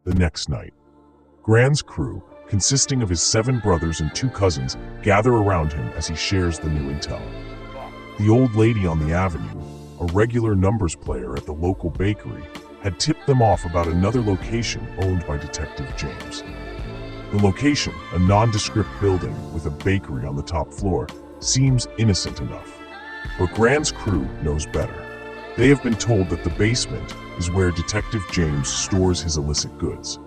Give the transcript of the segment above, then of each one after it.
The next night, Grant's crew, consisting of his 7 brothers and 2 cousins, gather around him as he shares the new intel. The old lady on the avenue, a regular numbers player at the local bakery, had tipped them off about another location owned by Detective James. The location, a nondescript building with a bakery on the top floor, seems innocent enough. But Grant's crew knows better. They have been told that the basement is where Detective James stores his illicit goods.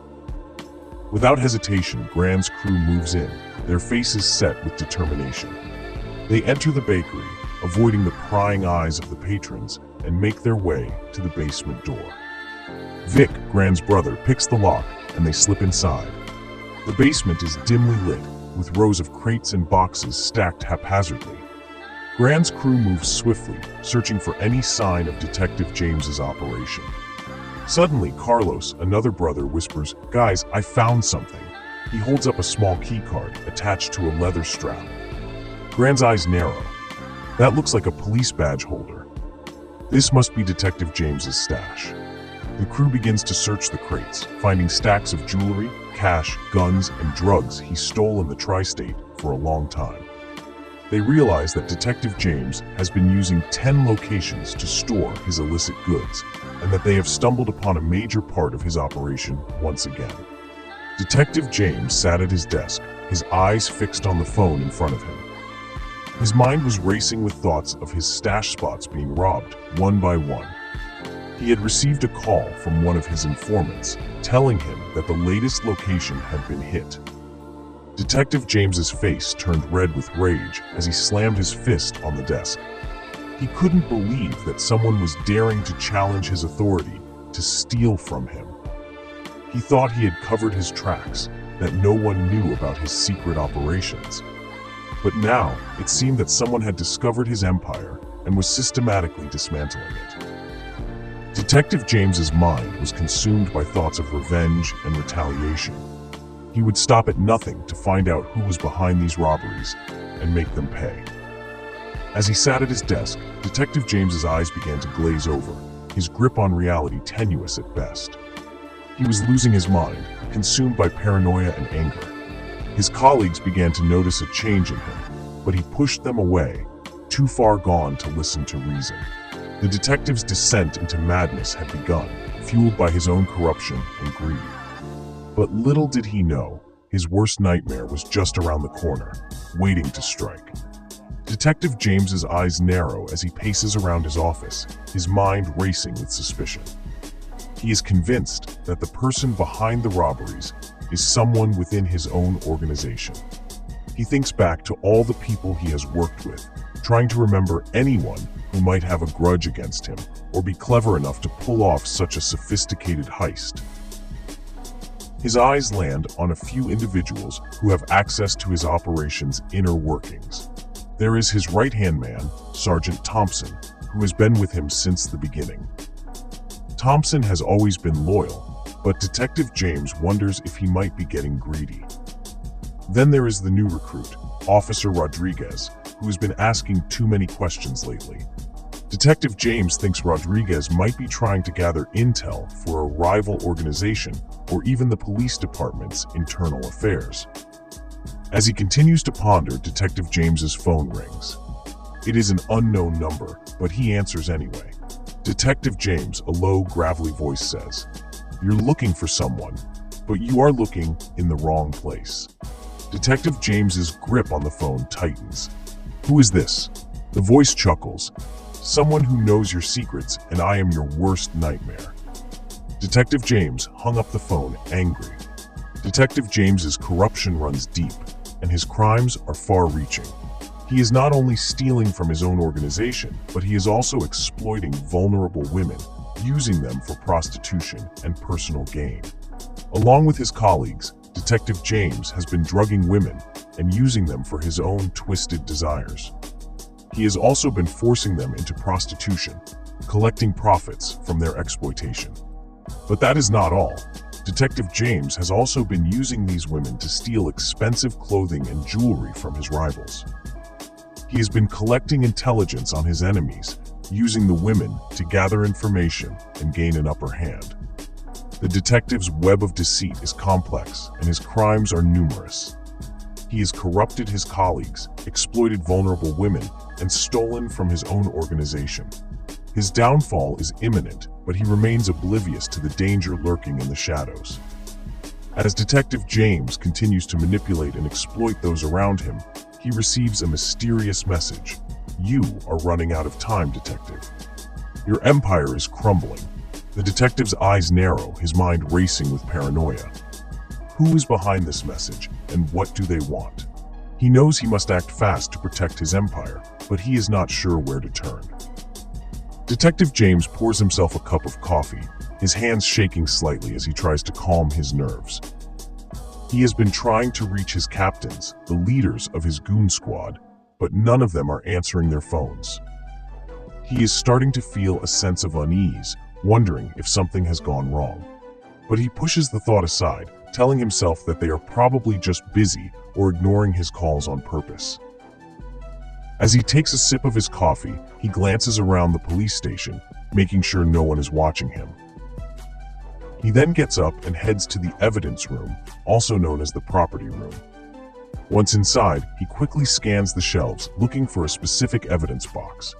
Without hesitation, Grant's crew moves in, their faces set with determination. They enter the bakery, avoiding the prying eyes of the patrons, and make their way to the basement door. Vic, Grant's brother, picks the lock, and they slip inside. The basement is dimly lit, with rows of crates and boxes stacked haphazardly. Grant's crew moves swiftly, searching for any sign of Detective James's operation. Suddenly, Carlos, another brother, whispers, "Guys, I found something." He holds up a small key card attached to a leather strap. Grant's eyes narrow. That looks like a police badge holder. This must be Detective James's stash. The crew begins to search the crates, finding stacks of jewelry, cash, guns, and drugs he stole in the tri-state for a long time. They realize that Detective James has been using 10 locations to store his illicit goods, and that they have stumbled upon a major part of his operation once again. Detective James sat at his desk, his eyes fixed on the phone in front of him. His mind was racing with thoughts of his stash spots being robbed, one by one. He had received a call from one of his informants, telling him that the latest location had been hit. Detective James's face turned red with rage as he slammed his fist on the desk. He couldn't believe that someone was daring to challenge his authority, to steal from him. He thought he had covered his tracks, that no one knew about his secret operations. But now, it seemed that someone had discovered his empire and was systematically dismantling it. Detective James's mind was consumed by thoughts of revenge and retaliation. He would stop at nothing to find out who was behind these robberies and make them pay. As he sat at his desk, Detective James's eyes began to glaze over, his grip on reality tenuous at best. He was losing his mind, consumed by paranoia and anger. His colleagues began to notice a change in him, but he pushed them away, too far gone to listen to reason. The detective's descent into madness had begun, fueled by his own corruption and greed. But little did he know, his worst nightmare was just around the corner, waiting to strike. Detective James's eyes narrow as he paces around his office, his mind racing with suspicion. He is convinced that the person behind the robberies is someone within his own organization. He thinks back to all the people he has worked with, trying to remember anyone who might have a grudge against him or be clever enough to pull off such a sophisticated heist. His eyes land on a few individuals who have access to his operation's inner workings. There is his right-hand man, Sergeant Thompson, who has been with him since the beginning. Thompson has always been loyal, but Detective James wonders if he might be getting greedy. Then there is the new recruit, Officer Rodriguez, who has been asking too many questions lately. Detective James thinks Rodriguez might be trying to gather intel for a rival organization or even the police department's internal affairs. As he continues to ponder, Detective James's phone rings. It is an unknown number, but he answers anyway. Detective James, a low, gravelly voice says, "You're looking for someone, but you are looking in the wrong place." Detective James's grip on the phone tightens. "Who is this?" The voice chuckles. "Someone who knows your secrets, and I am your worst nightmare." Detective James hung up the phone, angry. Detective James's corruption runs deep, and his crimes are far-reaching. He is not only stealing from his own organization, but he is also exploiting vulnerable women, using them for prostitution and personal gain. Along with his colleagues, Detective James has been drugging women and using them for his own twisted desires. He has also been forcing them into prostitution, collecting profits from their exploitation. But that is not all. Detective James has also been using these women to steal expensive clothing and jewelry from his rivals. He has been collecting intelligence on his enemies, using the women to gather information and gain an upper hand. The detective's web of deceit is complex, and his crimes are numerous. He has corrupted his colleagues, exploited vulnerable women, and stolen from his own organization. His downfall is imminent, but he remains oblivious to the danger lurking in the shadows. As Detective James continues to manipulate and exploit those around him, he receives a mysterious message. You are running out of time, detective. Your empire is crumbling. The detective's eyes narrow, his mind racing with paranoia. Who is behind this message, and what do they want? He knows he must act fast to protect his empire, but he is not sure where to turn. Detective James pours himself a cup of coffee, his hands shaking slightly as he tries to calm his nerves. He has been trying to reach his captains, the leaders of his goon squad, but none of them are answering their phones. He is starting to feel a sense of unease, wondering if something has gone wrong. But he pushes the thought aside, telling himself that they are probably just busy or ignoring his calls on purpose. As he takes a sip of his coffee, he glances around the police station, making sure no one is watching him. He then gets up and heads to the evidence room, also known as the property room. Once inside, he quickly scans the shelves, looking for a specific evidence box.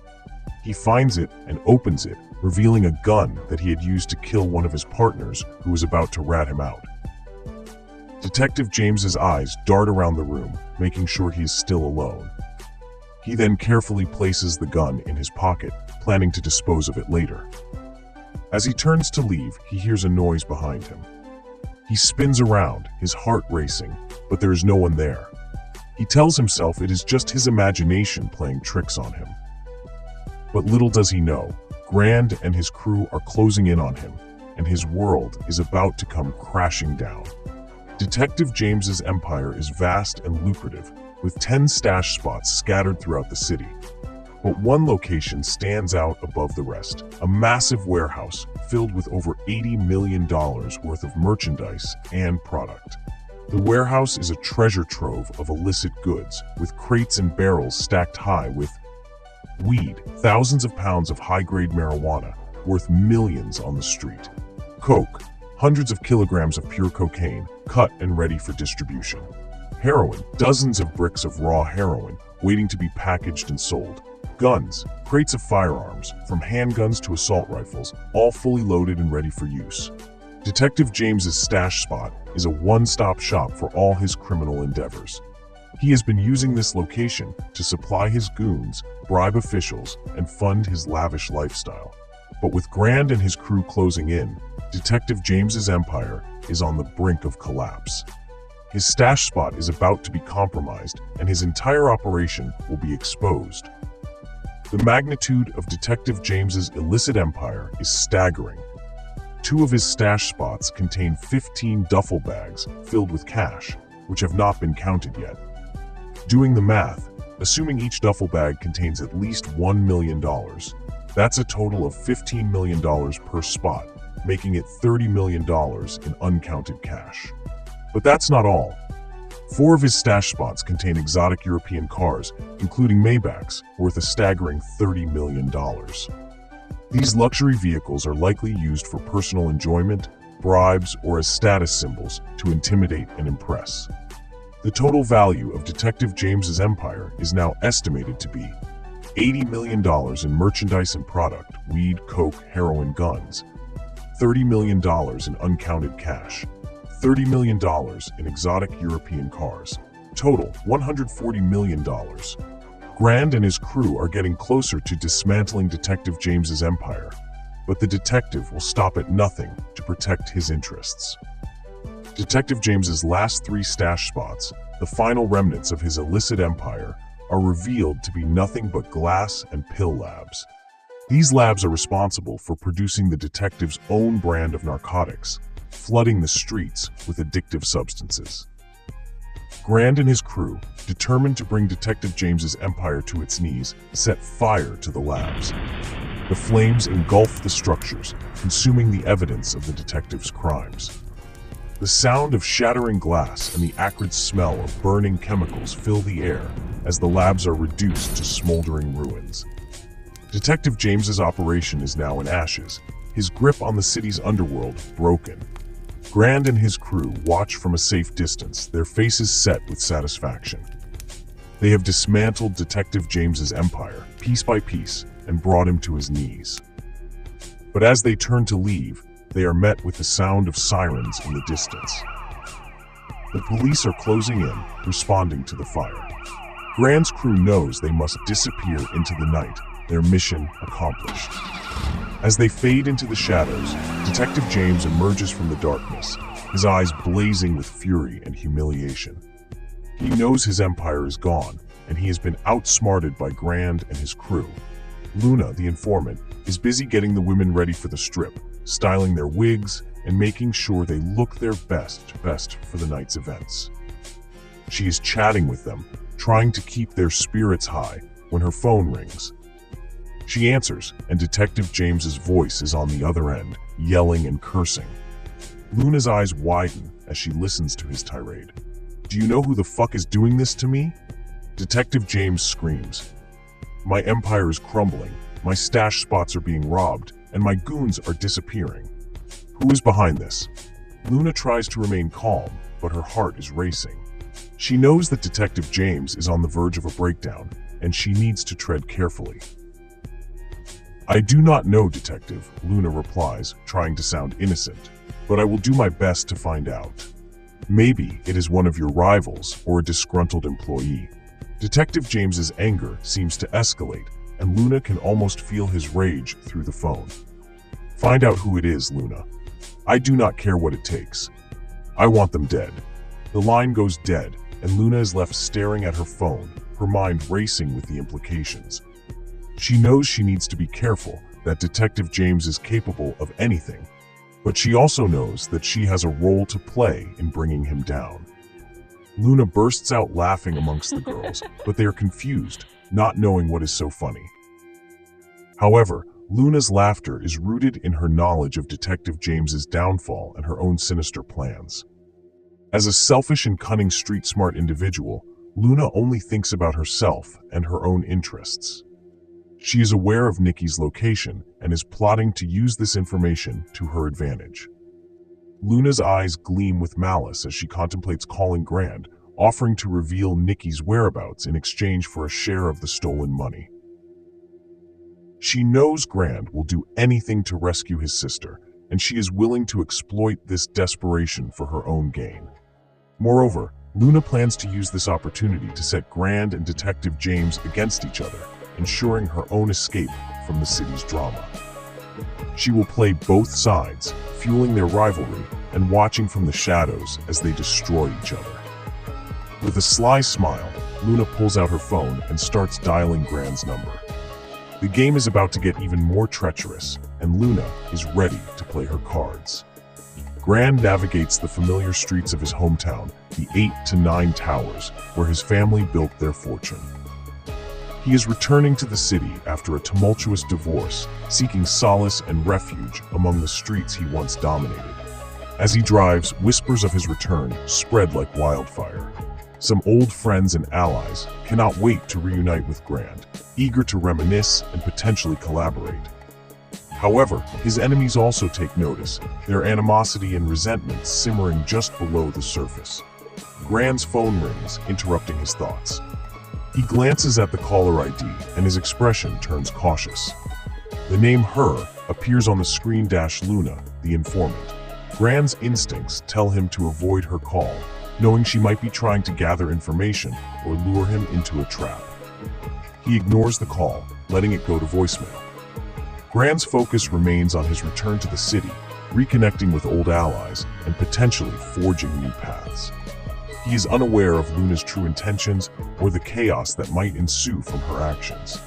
He finds it and opens it, revealing a gun that he had used to kill one of his partners who was about to rat him out. Detective James's eyes dart around the room, making sure he is still alone. He then carefully places the gun in his pocket, planning to dispose of it later. As he turns to leave, he hears a noise behind him. He spins around, his heart racing, but there is no one there. He tells himself it is just his imagination playing tricks on him. But little does he know, Grand and his crew are closing in on him, and his world is about to come crashing down. Detective James's empire is vast and lucrative, with 10 stash spots scattered throughout the city. But one location stands out above the rest, a massive warehouse filled with over $80 million worth of merchandise and product. The warehouse is a treasure trove of illicit goods, with crates and barrels stacked high with weed, thousands of pounds of high-grade marijuana, worth millions on the street. Coke, hundreds of kilograms of pure cocaine, cut and ready for distribution. Heroin, dozens of bricks of raw heroin, waiting to be packaged and sold. Guns, crates of firearms, from handguns to assault rifles, all fully loaded and ready for use. Detective James's stash spot is a one-stop shop for all his criminal endeavors. He has been using this location to supply his goons, bribe officials, and fund his lavish lifestyle. But with Grand and his crew closing in, Detective James's empire is on the brink of collapse. His stash spot is about to be compromised, and his entire operation will be exposed. The magnitude of Detective James's illicit empire is staggering. 2 of his stash spots contain 15 duffel bags filled with cash, which have not been counted yet. Doing the math, assuming each duffel bag contains at least $1 million, that's a total of $15 million per spot, making it $30 million in uncounted cash. But that's not all. 4 of his stash spots contain exotic European cars, including Maybachs, worth a staggering $30 million. These luxury vehicles are likely used for personal enjoyment, bribes, or as status symbols to intimidate and impress. The total value of Detective James's empire is now estimated to be $80 million in merchandise and product, weed, coke, heroin, guns, $30 million in uncounted cash, $30 million in exotic European cars, total $140 million. Grand and his crew are getting closer to dismantling Detective James's empire, but the detective will stop at nothing to protect his interests. Detective James's last 3 stash spots, the final remnants of his illicit empire, are revealed to be nothing but glass and pill labs. These labs are responsible for producing the detective's own brand of narcotics, flooding the streets with addictive substances. Grand and his crew, determined to bring Detective James's empire to its knees, set fire to the labs. The flames engulf the structures, consuming the evidence of the detective's crimes. The sound of shattering glass and the acrid smell of burning chemicals fill the air as the labs are reduced to smoldering ruins. Detective James's operation is now in ashes, his grip on the city's underworld broken. Grand and his crew watch from a safe distance, their faces set with satisfaction. They have dismantled Detective James's empire, piece by piece, and brought him to his knees. But as they turn to leave, they are met with the sound of sirens in the distance. The police are closing in, responding to the fire. Grand's crew knows they must disappear into the night, their mission accomplished. As they fade into the shadows, Detective James emerges from the darkness, his eyes blazing with fury and humiliation. He knows his empire is gone, and he has been outsmarted by Grand and his crew. Luna, the informant, is busy getting the women ready for the strip, styling their wigs and making sure they look their best for the night's events. She is chatting with them, trying to keep their spirits high, when her phone rings. She answers, and Detective James's voice is on the other end, yelling and cursing. Luna's eyes widen as she listens to his tirade. "Do you know who the fuck is doing this to me?" Detective James screams. "My empire is crumbling, my stash spots are being robbed, and my goons are disappearing. Who is behind this?" Luna tries to remain calm, but her heart is racing. She knows that Detective James is on the verge of a breakdown, and she needs to tread carefully. "I do not know, Detective," Luna replies, trying to sound innocent, "but I will do my best to find out. Maybe it is one of your rivals or a disgruntled employee." Detective James's anger seems to escalate, and Luna can almost feel his rage through the phone. "Find out who it is, Luna. I do not care what it takes. I want them dead." The line goes dead, and Luna is left staring at her phone, her mind racing with the implications. She knows she needs to be careful, that Detective James is capable of anything, but she also knows that she has a role to play in bringing him down. Luna bursts out laughing amongst the girls, but they are confused, not knowing what is so funny. However, Luna's laughter is rooted in her knowledge of Detective James's downfall and her own sinister plans. As a selfish and cunning street-smart individual, Luna only thinks about herself and her own interests. She is aware of Nikki's location and is plotting to use this information to her advantage. Luna's eyes gleam with malice as she contemplates calling Grand, offering to reveal Nikki's whereabouts in exchange for a share of the stolen money. She knows Grand will do anything to rescue his sister, and she is willing to exploit this desperation for her own gain. Moreover, Luna plans to use this opportunity to set Grand and Detective James against each other, ensuring her own escape from the city's drama. She will play both sides, fueling their rivalry and watching from the shadows as they destroy each other. With a sly smile, Luna pulls out her phone and starts dialing Grand's number. The game is about to get even more treacherous, and Luna is ready to play her cards. Grand navigates the familiar streets of his hometown, the 8 to 9 towers, where his family built their fortune. He is returning to the city after a tumultuous divorce, seeking solace and refuge among the streets he once dominated. As he drives, whispers of his return spread like wildfire. Some old friends and allies cannot wait to reunite with Grand, eager to reminisce and potentially collaborate. However, his enemies also take notice, their animosity and resentment simmering just below the surface. Grand's phone rings, interrupting his thoughts. He glances at the caller ID, and his expression turns cautious. The name Her appears on the screen. Luna, the informant. Grand's instincts tell him to avoid her call, knowing she might be trying to gather information or lure him into a trap. He ignores the call, letting it go to voicemail. Grand's focus remains on his return to the city, reconnecting with old allies and potentially forging new paths. He is unaware of Luna's true intentions or the chaos that might ensue from her actions.